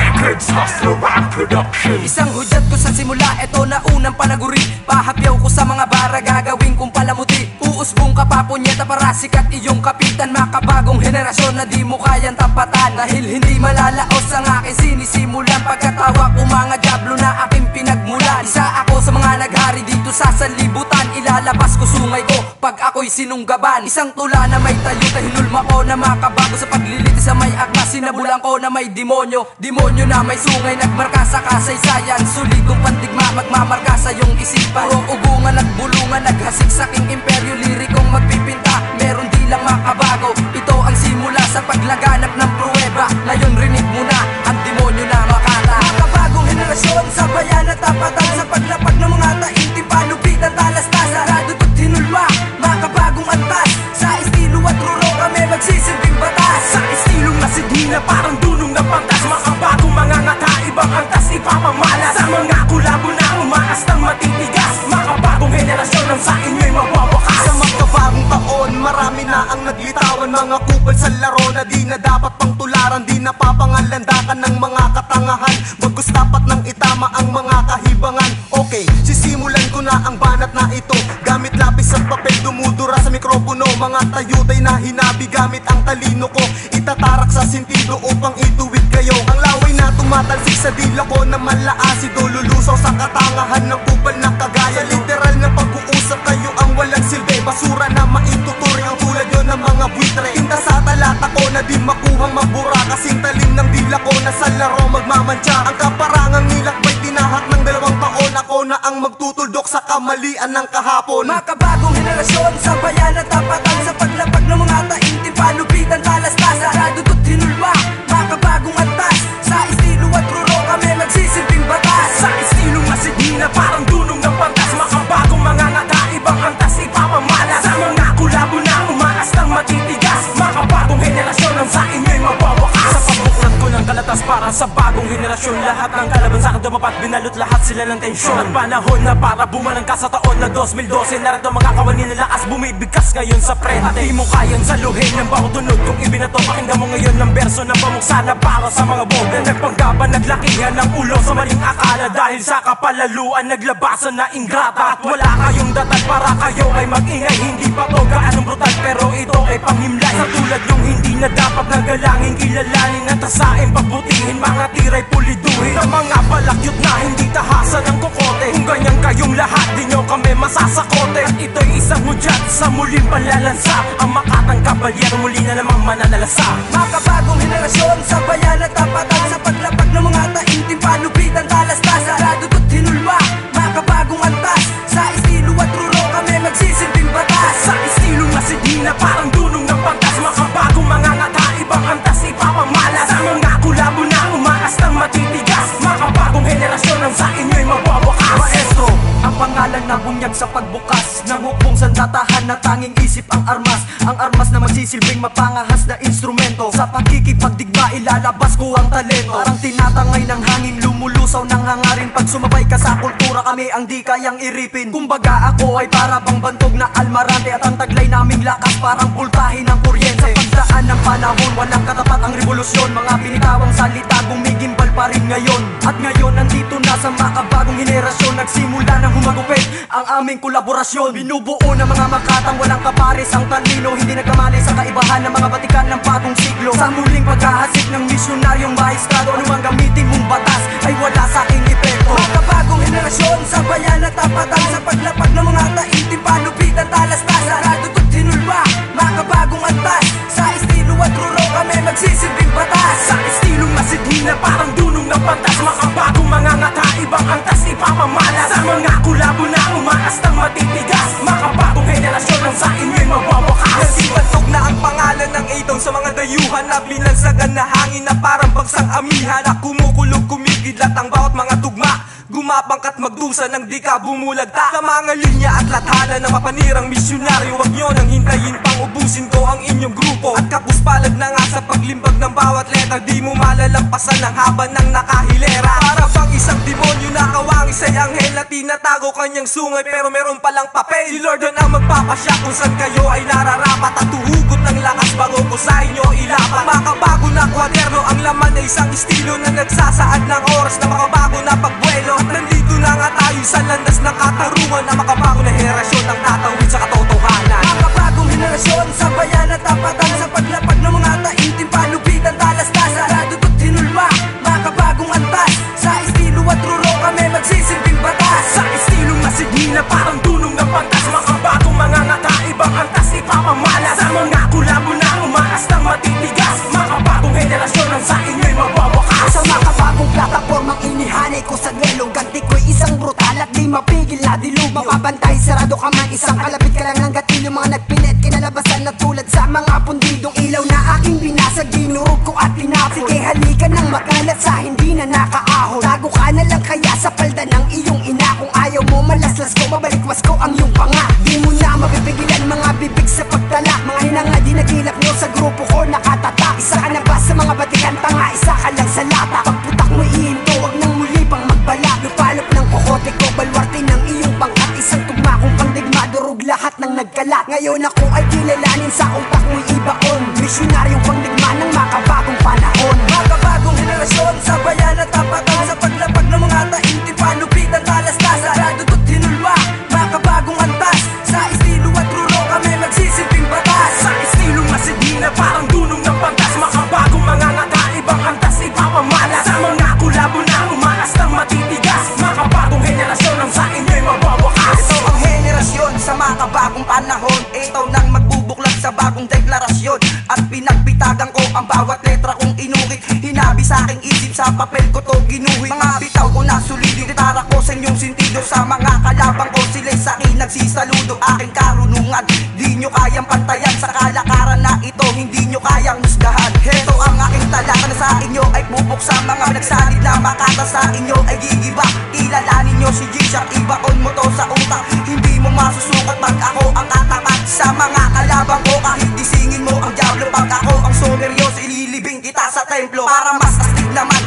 Records, Hustler Rap Production. Isang hudyat ko sa simula, eto na unang panaguri. Pahapyaw ko sa mga bara, gagawin kong palamuti. Uusbong ka pa punyeta para sikat iyong kapitan. Makabagong henerasyon na di mo kayang tapatan. Dahil hindi malalaos ang aking sinisimulan. Pagkatawa ko mga diablo na aking pinagmulan. Isa ako sa mga naghari dito sa sanlibutan. Ilalabas ko sungay ko pag ako'y sinunggaban. Isang tula na may tayo, hinulma ko na makabago. Sa pagliliti sa may agmas, sinabulan ko na may demonyo. Demonyo na may sungay, nagmarka sa kasaysayan. Sulit kong pandigma, magmamarka sa iyong isipan. Puro ugungan at bulungan, naghasik sa aking imperyo. Lirikong magpipinta, meron di lang makabago. Ito ang simula sa paglaganap ng pruweba. Ngayon rinig mo na, ang demonyo na makata. Makabagong henerasyon, sabayan at tapatan. Sa paglapag ng mga taintim, panupitan, talas-tasa. Radutot hinulma, makabagong antas. Sa estilo at ruro kami magsisilbing batas. Sa estilong nasidhina, parang dunong ng pantas. Makabagong mga ngata, ibang antas ipapamalas. Sa mga kulabo na umaas ng matitigas. Makabagong henerasyon ang sa inyo'y mawawakas. Sa magkabagong taon, marami na ang naglitawan. Mga kupal sa laro na di na dapat pang tularan. Di napapangalandakan ng mga katangahan. Bagkus dapat nang itama ang mga kahibangan. Okay, sisimulan ko na ang banat na ito. Gamit lapis at papel, dumudura sa mikropono. Mga tayutay na hinabi gamit ang talino ko. Itatarak sa sentido upang ituwid kayo. Ang laway na tumatalsik sa dila ko na malaasido. Lulusaw sa katangahan ng kupal na kagaya. Literal na pag-uusap kayo ang walang silbi. Basura na maituturi ang tulad yun ng mga buitre. Tinta sa talata ko na di makuhang mabura. Kasing talim ng dila ko na sa laro magmamantya. Ang kaparangang nilakbay tinahak ng 2 taon. Ako na ang magtutuldok sa kamalian ng kahapon. Makabagong henerasyon, sabayan at tapatan. Sa paglapag ng mga taintim, panupitan, talas-tasa. Radutot hinulma, makabagong antas. Sa estilo at ruro kami magsisilbing batas. Sa estilong nasidhina, parang dunong ng pantas. Makabagong mga ngata, ibang antas ipapamalas. Sa mga kulabo na umaas ng matitigas. Makabagong henerasyon ang sa inyo'y mawawakas. Sa pagbuklat ko ng kalatas para sa bagong henerasyon. Lahat ng kalaban sa akin dumapat, binalot lahat sila ng tensyon. At panahon na para bumalang ka sa taon na 2012. Narito mga kawani na lakas, bumibigkas ngayon sa frente. At di mo kayang saluhin ng bawat tunog kung ibinato. Pakinggan mo ngayon ng berso ng pamuksa na para sa mga bog na nagpanggaban, naglakihan ng ulo sa maling akala. Dahil sa kapalaluan, naglabasan na ingrata. At wala kayong datat para kayo ay mag-ingay. Hindi pa to gaanong brutal pero ito ay panghimlay. Sa tulad yung hindi na dapat nagalangin, kilalanin at tasain, pagbutihin, mga tiray puliduhin. Ang mga balakyot na hindi tahasan ng kokote. Kung ganyan kayong lahat, di nyo kami masasakote. At ito'y isang hudyat sa muling panlalansa. Ang makatang kabalyero muli na namang mananalasa. Makabagong henerasyon, sabayan at tapatan. Sa paglapag ng mga taintim, panupitan, talas-tasa. Radutot hinulma, makabagong antas. Sa estilo at ruro kami magsisilbing batas. Sa estilong nasidhina, parang dunong ng pantas. Makabagong mga ngata, ibang antas ipapamalas. Sa mga kulabo na umaas ng matitigas. Makabagong henerasyon ang sa inyo'y mawawakas. Maestro, ang pangalan na bunyag sa pagbukas ng hukbong sandatahan na tanging isip ang armas. Ang armas na magsisilbing mapangahas na instrumento. Sa pagkikipagdigma ilalabas ko ang talento. Parang tinatangay ng hangin, lumulusaw ng hangarin. Pag sumabay ka sa kultura kami ang di kayang iripin. Kumbaga ako ay para bang bantog na almarante. At ang taglay naming lakas parang pultahin ng kuryente. Sa pagdaan ng panahon, walang katapat ang revolusyon. Mga binitawang salita gumigimbal pa rin ngayon. At ngayon nandito na sa makabagong henerasyon. Nagsimula ng humagupit ang aming kolaborasyon. Binubuo ng mga makatang walang kapares ang talino. Hindi nagkamali sa kaibahan ng mga batikan ng bagong siglo. Sa muling paghahasik ng misyonaryong maestrado, anumang gamitin mong batas ay wala sa aking epekto. Makabagong henerasyon, sabayan at tapatan. Sa paglapag ng mga taintim, panupitan, talas-tasa. Radutot hinulma, makabagong antas. Sa estilo at ruro kami magsisilbing batas. Sa estilong nasidhina, parang dunong ng pantas. Makabagong mga ngata, ibang antas ipapamalas. Sa mga kulabo na umaas ng matitigas. Makabagong henerasyon ang sa inyo'y mawawakas. Nagsibatog na ang pangalan ng itong sa mga dayuhan na binansagan na hangin na parang bagsang amihan. Na kumukulog, kumigidlat ang bawat mga tugma. Gumapang at magdusa ng di ka bumulagta. Sa mga linya at lathala na mapanirang misyonaryo, huwag nyo nang hintayin pang ubusin ko ang inyong grupo. At kapuspalag na nga sa paglimbag ng bawat letra, di mo malalampasan ang haba ng nakahilera. Para bang isang demonyo na kawangis ay anghel na tinatago kanyang sungay pero meron palang papel. Si Lord ang magpapasya kung saan kayo ay nararapat at tuhugot ng lakas bago ko sa inyo ilapat. Makabago na kwaderno, ang laman ay isang estilo na nagsasaad ng oras na makabago na pagbuelo. At nandito na nga tayo sa landas ng katarungan na makabago na henerasyon ng tatawid sa katotohanan. Makabagong henerasyon sa bayan at tapatan sa paglapag ng mga taintim, palupitan, talastasan, radudot, hinulma. Makabagong antas sa estilo at ruro kami magsisilbing batas. Sa estilong masigina parang dunong ng pantas, makabagong mga ngata, ibang antas ipapamala. Sa mga kulabo na umaas ng matitigas, makabagong henerasyon ang sa inyo'y mabawakas. Sa makabagong platapormang inihanay ko sa duelo, ganti ko'y isang brutal at di mapigil na dilubyo. Mapabantay, sarado ka man, isang kalapit ka lang ng gatilyo. Mga nagpilit, kinalabasan na tulad sa mga pundidong ilaw na aking binasag, dinurog ko at pinapon. Sige halika nang magalat sa hindi na nakaahon. Tago ka na lang kaya sa palda ng iyong ina. Kung ayaw mo malaslas ko, mabalikwas ko ang iyong panga. Di mo na mapipigilan mga bibig sa pagtala. Mga hinanga di nagilap nyo sa grupo ko nakatata. Isa ka na ba sa mga batikan tanga, isa ka lang sa lata. Pagputak mo ihinto, wag nang muli pang magbala. Lupalop ng kokote ko, balwarte ng iyong pangkat. Isang tugma kong pandigma, durog lahat ng nagkalat. Ngayon ako ay kilalanin sa utak mo'y ibaon. Misyonaryong pandigma ng makabagong panahon. Makabagong henerasyon sa bayan at tapatan sa paglapag ng mga taintim, palupitan, talastasan, radudot, hinulma. Makabagong antas sa estilo at ruro kami magsisilbing batas. Sa estilong masigina parang dunong ng pantas, makabagong mga ngata, ibang antas ipapamala. Sa mga kulabo na umaas ng matitigas, makabagong henerasyon ang sa inyo'y mabawakas. Ito ang henerasyon sa makabagong panahon. Ito nang magbubuklat sa bagong deklarasyon. At pinagpitagan ko ang bawat letra kong inulit. Hinabi sa aking isip, sa papel ko to ginuhit. Mga bitaw ko na sulido, gitara ko sa inyong sintido. Sa mga kalabang ko sila'y sa'kin nagsisaludo. Aking karunungan, di nyo kayang pantayan. Sa kalakaran na ito, hindi nyo kayang husgahan. Heto ang aking talaka na sa inyo ay bubuksan. Mga nagsalid na makata sa inyo ay gigiba. Kilalanin nyo si G-Shock, ibaon mo to sa utak. Hindi mo masusukat pag ako ang katapat. Sa mga kalabang ko kahit disingin mo ang diablo, pag ako ang sumeryoso ililibing kita sa templo. Para mas astig naman